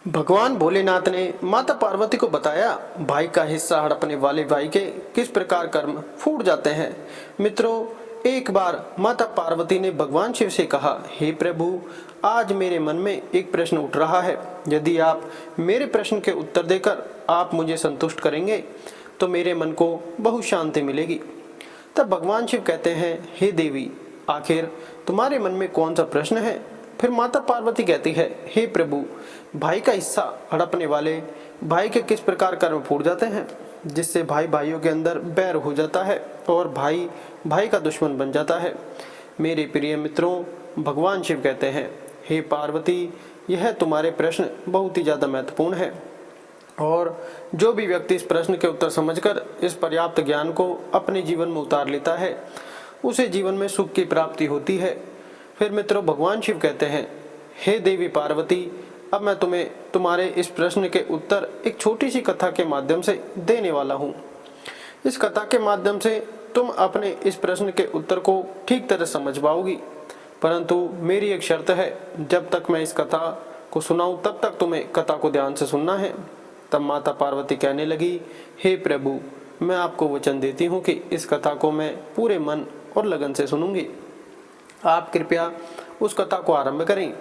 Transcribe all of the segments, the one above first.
भगवान भोलेनाथ ने माता पार्वती को बताया भाई का हिस्सा हड़पने वाले भाई के किस प्रकार कर्म फूट जाते हैं। मित्रों, एक बार माता पार्वती ने भगवान शिव से कहा, हे प्रभु, आज मेरे मन में एक प्रश्न उठ रहा है। यदि आप मेरे प्रश्न के उत्तर देकर आप मुझे संतुष्ट करेंगे तो मेरे मन को बहुत शांति मिलेगी। तब भगवान शिव कहते हैं, हे देवी, आखिर तुम्हारे मन में कौन सा प्रश्न है। फिर माता पार्वती कहती है, हे प्रभु, भाई का हिस्सा हड़पने वाले भाई के किस प्रकार कर्म फूट जाते हैं, जिससे भाई भाइयों के अंदर बैर हो जाता है और भाई भाई का दुश्मन बन जाता है। मेरे प्रिय मित्रों, भगवान शिव कहते हैं, हे पार्वती, यह तुम्हारे प्रश्न बहुत ही ज़्यादा महत्वपूर्ण है और जो भी व्यक्ति इस प्रश्न के उत्तर समझकर इस पर्याप्त ज्ञान को अपने जीवन में उतार लेता है, उसे जीवन में सुख की प्राप्ति होती है। फिर मित्रों, भगवान शिव कहते हैं, हे देवी पार्वती, अब मैं तुम्हें तुम्हारे इस प्रश्न के उत्तर एक छोटी सी कथा के माध्यम से देने वाला हूँ। इस कथा के माध्यम से तुम अपने इस प्रश्न के उत्तर को ठीक तरह समझ पाओगी, परंतु मेरी एक शर्त है, जब तक मैं इस कथा को सुनाऊं तब तक तुम्हें कथा को ध्यान से सुनना है। तब माता पार्वती कहने लगी, हे प्रभु, मैं आपको वचन देती हूँ कि इस कथा को मैं पूरे मन और लगन से सुनूंगी। आप कृपया उस कथा को आरंभ करें।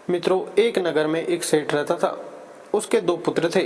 मित्रों, एक नगर में एक सेठ रहता था। उसके दो पुत्र थे।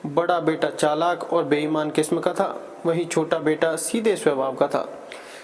बड़ा बेटा चालाक और बेईमान किस्म का था, वहीं छोटा बेटा सीधे स्वभाव का था।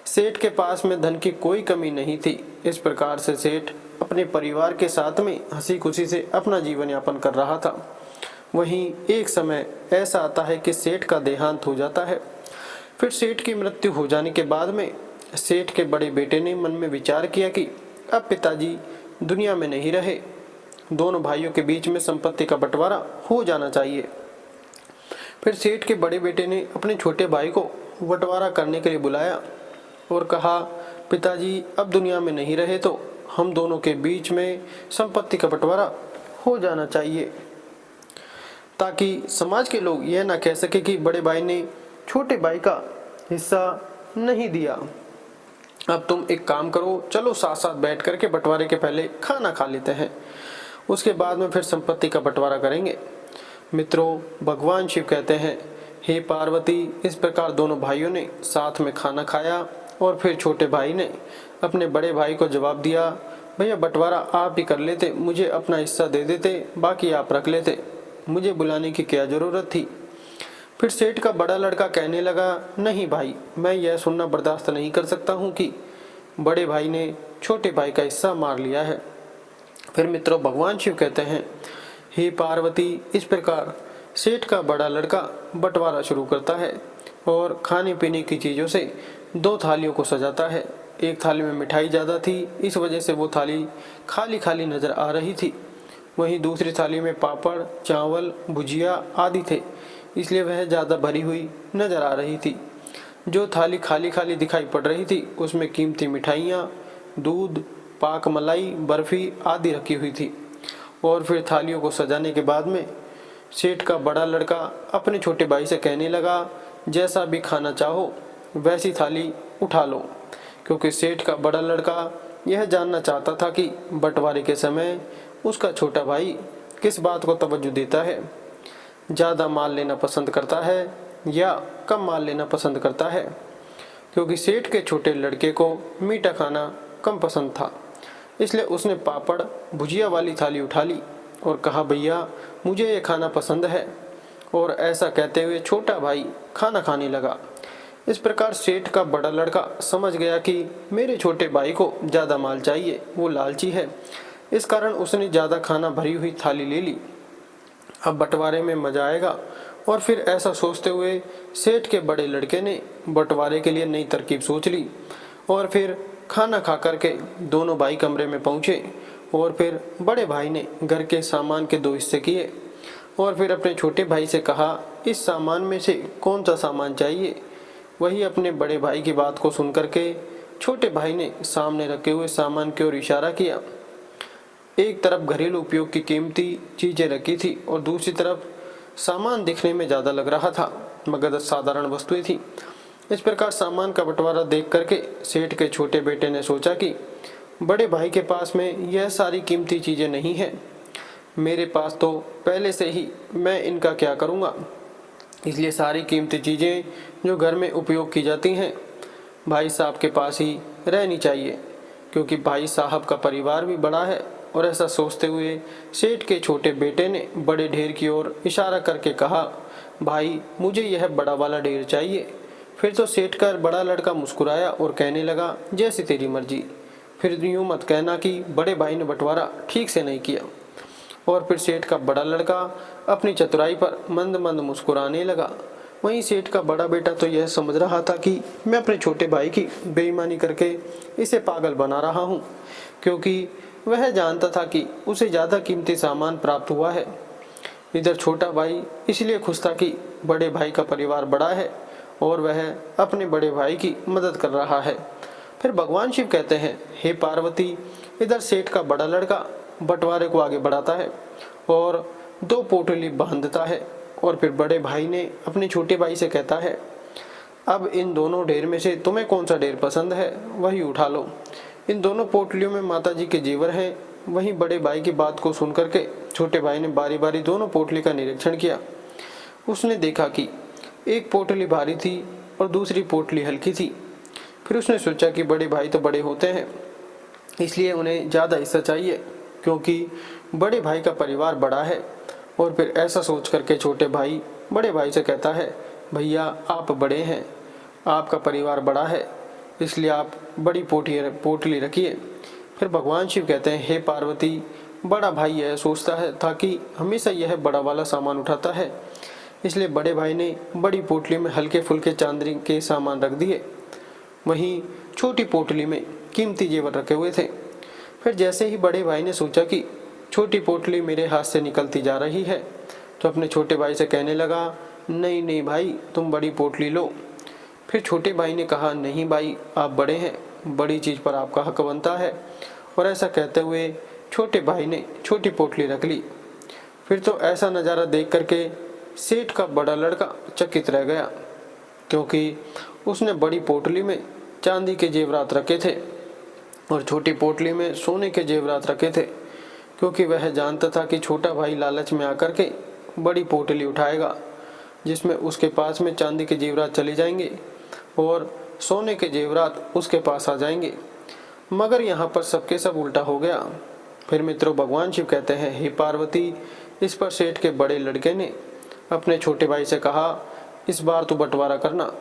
सेठ के पास में धन की कोई कमी नहीं थी। इस प्रकार से सेठ अपने परिवार के साथ में हंसी खुशी से अपना जीवन यापन कर रहा था। वहीं एक समय ऐसा आता है कि सेठ का देहांत हो जाता है। फिर सेठ की मृत्यु हो जाने के बाद में सेठ के बड़े बेटे ने मन में विचार किया कि अब पिताजी दुनिया में नहीं रहे, दोनों भाइयों के बीच में संपत्ति का बंटवारा हो जाना चाहिए। फिर सेठ के बड़े बेटे ने अपने छोटे भाई को बंटवारा करने के लिए बुलाया और कहा, पिताजी अब दुनिया में नहीं रहे तो हम दोनों के बीच में संपत्ति का बंटवारा हो जाना चाहिए, ताकि समाज के लोग यह ना कह सके कि बड़े भाई ने छोटे भाई का हिस्सा नहीं दिया। अब तुम एक काम करो, चलो साथ साथ बैठ करके बंटवारे के पहले खाना खा लेते हैं, उसके बाद में फिर संपत्ति का बंटवारा करेंगे। मित्रों, भगवान शिव कहते हैं, हे पार्वती, इस प्रकार दोनों भाइयों ने साथ में खाना खाया और फिर छोटे भाई ने अपने बड़े भाई को जवाब दिया, भैया बंटवारा आप ही कर लेते, मुझे अपना हिस्सा दे देते, बाकी आप रख लेते, मुझे बुलाने की क्या ज़रूरत थी। फिर सेठ का बड़ा लड़का कहने लगा, नहीं भाई, मैं यह सुनना बर्दाश्त नहीं कर सकता हूँ कि बड़े भाई ने छोटे भाई का हिस्सा मार लिया है। फिर मित्रों, भगवान शिव कहते हैं, हे पार्वती, इस प्रकार सेठ का बड़ा लड़का बंटवारा शुरू करता है और खाने पीने की चीज़ों से दो थालियों को सजाता है। एक थाली में मिठाई ज़्यादा थी, इस वजह से वो थाली खाली खाली नज़र आ रही थी। वहीं दूसरी थाली में पापड़, चावल, भुजिया आदि थे, इसलिए वह ज़्यादा भरी हुई नजर आ रही थी। जो थाली खाली खाली दिखाई पड़ रही थी उसमें कीमती मिठाइयाँ, दूध, पाक मलाई, बर्फ़ी आदि रखी हुई थी। और फिर थालियों को सजाने के बाद में सेठ का बड़ा लड़का अपने छोटे भाई से कहने लगा, जैसा भी खाना चाहो वैसी थाली उठा लो, क्योंकि सेठ का बड़ा लड़का यह जानना चाहता था कि बंटवारे के समय उसका छोटा भाई किस बात को तवज्जो देता है, ज़्यादा माल लेना पसंद करता है या कम माल लेना पसंद करता है। क्योंकि सेठ के छोटे लड़के को मीठा खाना कम पसंद था, इसलिए उसने पापड़ भुजिया वाली थाली उठा ली और कहा, भैया मुझे ये खाना पसंद है। और ऐसा कहते हुए छोटा भाई खाना खाने लगा। इस प्रकार सेठ का बड़ा लड़का समझ गया कि मेरे छोटे भाई को ज़्यादा माल चाहिए, वो लालची है, इस कारण उसने ज़्यादा खाना भरी हुई थाली ले ली। अब बंटवारे में मज़ा आएगा। और फिर ऐसा सोचते हुए सेठ के बड़े लड़के ने बंटवारे के लिए नई तरकीब सोच ली और फिर खाना खा करके दोनों भाई कमरे में पहुँचे और फिर बड़े भाई ने घर के सामान के दो हिस्से किए और फिर अपने छोटे भाई से कहा, इस सामान में से कौन सा सामान चाहिए। वही अपने बड़े भाई की बात को सुन करके छोटे भाई ने सामने रखे हुए सामान की ओर इशारा किया। एक तरफ घरेलू उपयोग की कीमती चीज़ें रखी थी और दूसरी तरफ सामान दिखने में ज़्यादा लग रहा था मगर साधारण वस्तुएं थी। इस प्रकार सामान का बंटवारा देख करके सेठ के छोटे बेटे ने सोचा कि बड़े भाई के पास में यह सारी कीमती चीज़ें नहीं हैं, मेरे पास तो पहले से ही, मैं इनका क्या करूँगा। इसलिए सारी कीमती चीज़ें जो घर में उपयोग की जाती हैं भाई साहब के पास ही रहनी चाहिए, क्योंकि भाई साहब का परिवार भी बड़ा है। और ऐसा सोचते हुए सेठ के छोटे बेटे ने बड़े ढेर की ओर इशारा करके कहा, भाई मुझे यह बड़ा वाला ढेर चाहिए। फिर तो सेठ का बड़ा लड़का मुस्कुराया और कहने लगा, जैसी तेरी मर्जी। फिर यूँ मत कहना कि बड़े भाई ने बंटवारा ठीक से नहीं किया। और फिर सेठ का बड़ा लड़का अपनी चतुराई पर मंद मंद मुस्कुराने लगा। वहीं सेठ का बड़ा बेटा तो यह समझ रहा था कि मैं अपने छोटे भाई की बेईमानी करके इसे पागल बना रहा हूँ, क्योंकि वह जानता था कि उसे ज़्यादा कीमती सामान प्राप्त हुआ है। इधर छोटा भाई इसलिए खुश था कि बड़े भाई का परिवार बड़ा है और वह अपने बड़े भाई की मदद कर रहा है। फिर भगवान शिव कहते हैं, हे पार्वती, इधर सेठ का बड़ा लड़का बंटवारे को आगे बढ़ाता है और 2 पोटली बांधता है। और फिर बड़े भाई ने अपने छोटे भाई से कहता है, अब इन दोनों ढेर में से तुम्हें कौन सा ढेर पसंद है वही उठा लो। इन दोनों पोटलियों में माता जी के जेवर हैं। वहीं बड़े भाई की बात को सुन करके छोटे भाई ने बारी बारी दोनों पोटली का निरीक्षण किया। उसने देखा कि एक पोटली भारी थी और दूसरी पोटली हल्की थी। फिर उसने सोचा कि बड़े भाई तो बड़े होते हैं, इसलिए उन्हें ज़्यादा हिस्सा चाहिए, क्योंकि बड़े भाई का परिवार बड़ा है। और फिर ऐसा सोच करके छोटे भाई बड़े भाई से कहता है, भैया आप बड़े हैं, आपका परिवार बड़ा है, इसलिए आप बड़ी पोटली रखिए। फिर भगवान शिव कहते हैं, हे पार्वती, बड़ा भाई यह सोचता है था कि हमेशा यह बड़ा वाला सामान उठाता है, इसलिए बड़े भाई ने बड़ी पोटली में हल्के फुल्के चांदी के सामान रख दिए। वहीं छोटी पोटली में कीमती जेवर रखे हुए थे। फिर जैसे ही बड़े भाई ने सोचा कि छोटी पोटली मेरे हाथ से निकलती जा रही है, तो अपने छोटे भाई से कहने लगा, नहीं नहीं भाई, तुम बड़ी पोटली लो। फिर छोटे भाई ने कहा, नहीं भाई, आप बड़े हैं, बड़ी चीज़ पर आपका हक बनता है। और ऐसा कहते हुए छोटे भाई ने छोटी पोटली रख ली। फिर तो ऐसा नज़ारा देख करके सेठ का बड़ा लड़का चकित रह गया, क्योंकि उसने बड़ी पोटली में चांदी के जेवरात रखे थे और छोटी पोटली में सोने के जेवरात रखे थे, क्योंकि वह जानता था कि छोटा भाई लालच में आकर के बड़ी पोटली उठाएगा, जिसमें उसके पास में चांदी के जेवरात चले जाएंगे और सोने के जेवरात उसके पास आ जाएंगे। मगर यहाँ पर सबके सब उल्टा हो गया। फिर मित्रों, भगवान शिव कहते हैं, हे पार्वती, इस पर सेठ के बड़े लड़के ने अपने छोटे भाई से कहा, इस बार तो बंटवारा करना,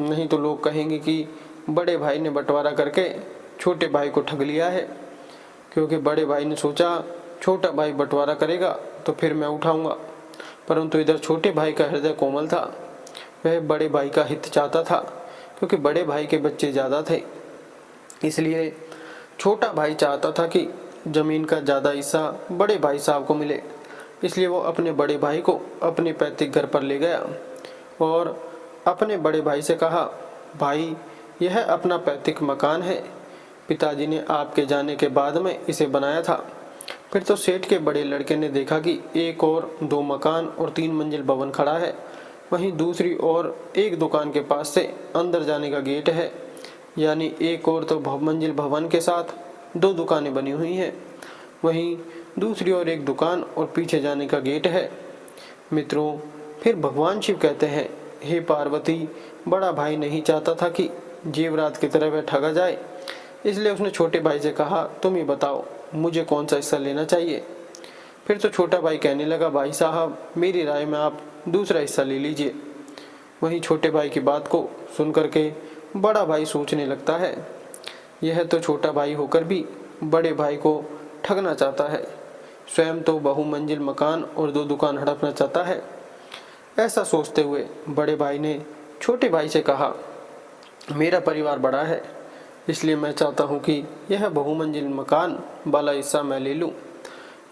नहीं तो लोग कहेंगे कि बड़े भाई ने बंटवारा करके छोटे भाई को ठग लिया है। क्योंकि बड़े भाई ने सोचा छोटा भाई बंटवारा करेगा तो फिर मैं उठाऊंगा, परंतु इधर छोटे भाई का हृदय कोमल था। वह बड़े भाई का हित चाहता था, क्योंकि बड़े भाई के बच्चे ज़्यादा थे। इसलिए छोटा भाई चाहता था कि ज़मीन का ज़्यादा हिस्सा बड़े भाई साहब को मिले। इसलिए वो अपने बड़े भाई को अपने पैतृक घर पर ले गया और अपने बड़े भाई से कहा, भाई यह अपना पैतृक मकान है, पिताजी ने आपके जाने के बाद में इसे बनाया था। फिर तो सेठ के बड़े लड़के ने देखा कि एक और 2 मकान और 3 मंजिल भवन खड़ा है, वहीं दूसरी ओर एक दुकान के पास से अंदर जाने का गेट है, यानी एक और तो बहुमंजिल भवन के साथ 2 दुकानें बनी हुई हैं, वहीं दूसरी ओर एक दुकान और पीछे जाने का गेट है। मित्रों, फिर भगवान शिव कहते हैं, हे पार्वती, बड़ा भाई नहीं चाहता था कि जेवरात की तरह वह ठगा जाए, इसलिए उसने छोटे भाई से कहा, तुम ही बताओ मुझे कौन सा हिस्सा लेना चाहिए। फिर तो छोटा भाई कहने लगा, भाई साहब, मेरी राय में आप दूसरा हिस्सा ले लीजिए। वहीं छोटे भाई की बात को सुन करके बड़ा भाई सोचने लगता है, यह तो छोटा भाई होकर भी बड़े भाई को ठगना चाहता है, स्वयं तो बहुमंजिल मकान और 2 दुकान हड़पना चाहता है। ऐसा सोचते हुए बड़े भाई ने छोटे भाई से कहा, मेरा परिवार बड़ा है, इसलिए मैं चाहता हूँ कि यह बहुमंजिल मकान वाला हिस्सा मैं ले लूँ।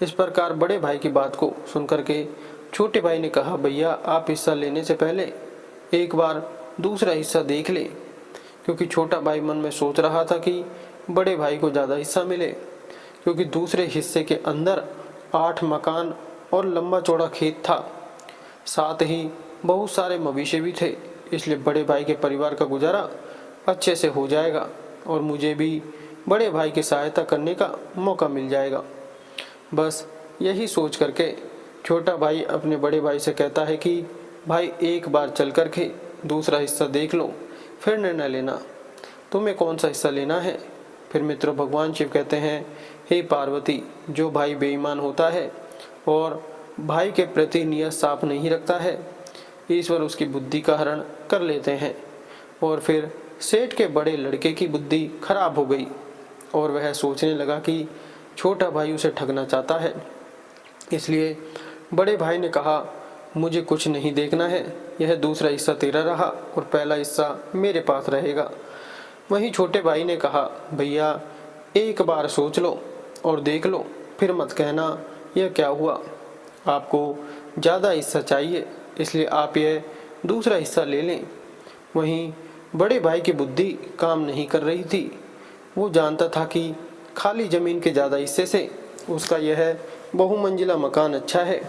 इस प्रकार बड़े भाई की बात को सुनकर के छोटे भाई ने कहा, भैया आप हिस्सा लेने से पहले एक बार दूसरा हिस्सा देख ले, क्योंकि छोटा भाई मन में सोच रहा था कि बड़े भाई को ज़्यादा हिस्सा मिले, क्योंकि दूसरे हिस्से के अंदर 8 मकान और लंबा चौड़ा खेत था, साथ ही बहुत सारे मवेशी भी थे। इसलिए बड़े भाई के परिवार का गुजारा अच्छे से हो जाएगा और मुझे भी बड़े भाई की सहायता करने का मौका मिल जाएगा। बस यही सोच करके छोटा भाई अपने बड़े भाई से कहता है कि भाई एक बार चल कर के दूसरा हिस्सा देख लो, फिर निर्णय लेना तुम्हें कौन सा हिस्सा लेना है। फिर मित्रों भगवान शिव कहते हैं, हे पार्वती, जो भाई बेईमान होता है और भाई के प्रति नियत साफ नहीं रखता है, ईश्वर उसकी बुद्धि का हरण कर लेते हैं। और फिर सेठ के बड़े लड़के की बुद्धि खराब हो गई और वह सोचने लगा कि छोटा भाई उसे ठगना चाहता है। इसलिए बड़े भाई ने कहा, मुझे कुछ नहीं देखना है, यह दूसरा हिस्सा तेरा रहा और पहला हिस्सा मेरे पास रहेगा। वहीं छोटे भाई ने कहा, भैया एक बार सोच लो और देख लो, फिर मत कहना यह क्या हुआ। आपको ज़्यादा हिस्सा चाहिए, इसलिए आप यह दूसरा हिस्सा ले लें। वहीं बड़े भाई की बुद्धि काम नहीं कर रही थी। वो जानता था कि खाली ज़मीन के ज़्यादा हिस्से से उसका यह बहुमंजिला मकान अच्छा है,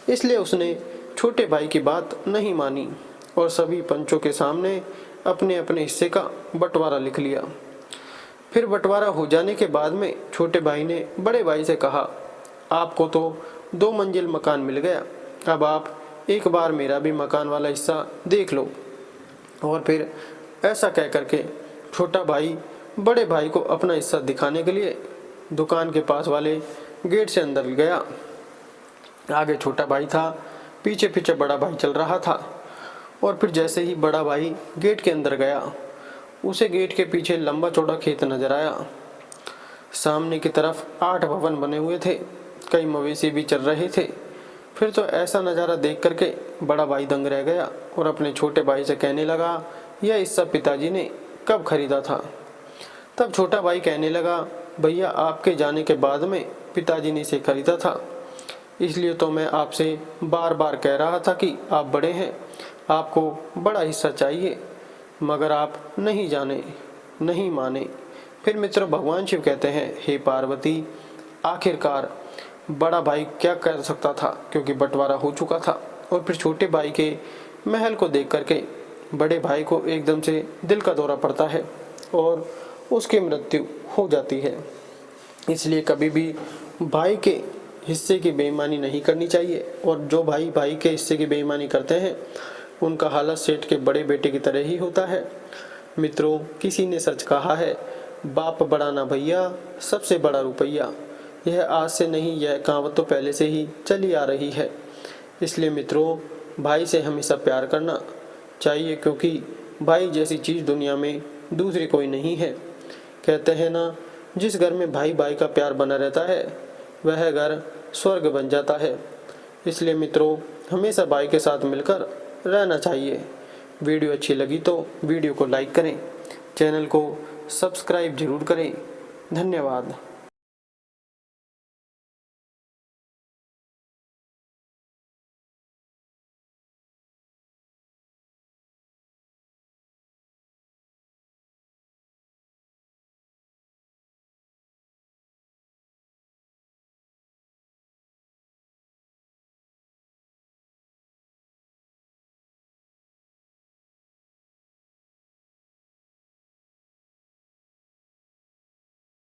इसलिए उसने छोटे भाई की बात नहीं मानी और सभी पंचों के सामने अपने अपने हिस्से का बंटवारा लिख लिया। फिर बंटवारा हो जाने के बाद में छोटे भाई ने बड़े भाई से कहा, आपको तो 2 मंजिल मकान मिल गया, अब आप एक बार मेरा भी मकान वाला हिस्सा देख लो। और फिर ऐसा कह करके छोटा भाई बड़े भाई को अपना हिस्सा दिखाने के लिए दुकान के पास वाले गेट से अंदर गया। आगे छोटा भाई था, पीछे पीछे बड़ा भाई चल रहा था। और फिर जैसे ही बड़ा भाई गेट के अंदर गया, उसे गेट के पीछे लंबा चौड़ा खेत नजर आया। सामने की तरफ 8 भवन बने हुए थे, कई मवेशी भी चल रहे थे। फिर तो ऐसा नज़ारा देख करके बड़ा भाई दंग रह गया और अपने छोटे भाई से कहने लगा, यह हिस्सा पिताजी ने कब खरीदा था। तब छोटा भाई कहने लगा, भैया आपके जाने के बाद में पिताजी ने इसे खरीदा था, इसलिए तो मैं आपसे बार बार कह रहा था कि आप बड़े हैं, आपको बड़ा हिस्सा चाहिए, मगर आप नहीं जाने, नहीं माने। फिर मित्र भगवान शिव कहते हैं, हे पार्वती, आखिरकार बड़ा भाई क्या कर सकता था, क्योंकि बंटवारा हो चुका था। और फिर छोटे भाई के महल को देख करके बड़े भाई को एकदम से दिल का दौरा पड़ता है और उसकी मृत्यु हो जाती है। इसलिए कभी भी भाई के हिस्से की बेईमानी नहीं करनी चाहिए, और जो भाई भाई के हिस्से की बेईमानी करते हैं उनका हालत सेठ के बड़े बेटे की तरह ही होता है। मित्रों, किसी ने सच कहा है, बाप बड़ा ना भैया, सबसे बड़ा रुपया। यह आज से नहीं, यह कहावत तो पहले से ही चली आ रही है। इसलिए मित्रों, भाई से हमेशा प्यार करना चाहिए, क्योंकि भाई जैसी चीज़ दुनिया में दूसरी कोई नहीं है। कहते हैं ना, जिस घर में भाई भाई का प्यार बना रहता है वह घर स्वर्ग बन जाता है। इसलिए मित्रों, हमेशा भाई के साथ मिलकर रहना चाहिए। वीडियो अच्छी लगी तो वीडियो को लाइक करें, चैनल को सब्सक्राइब जरूर करें। धन्यवाद।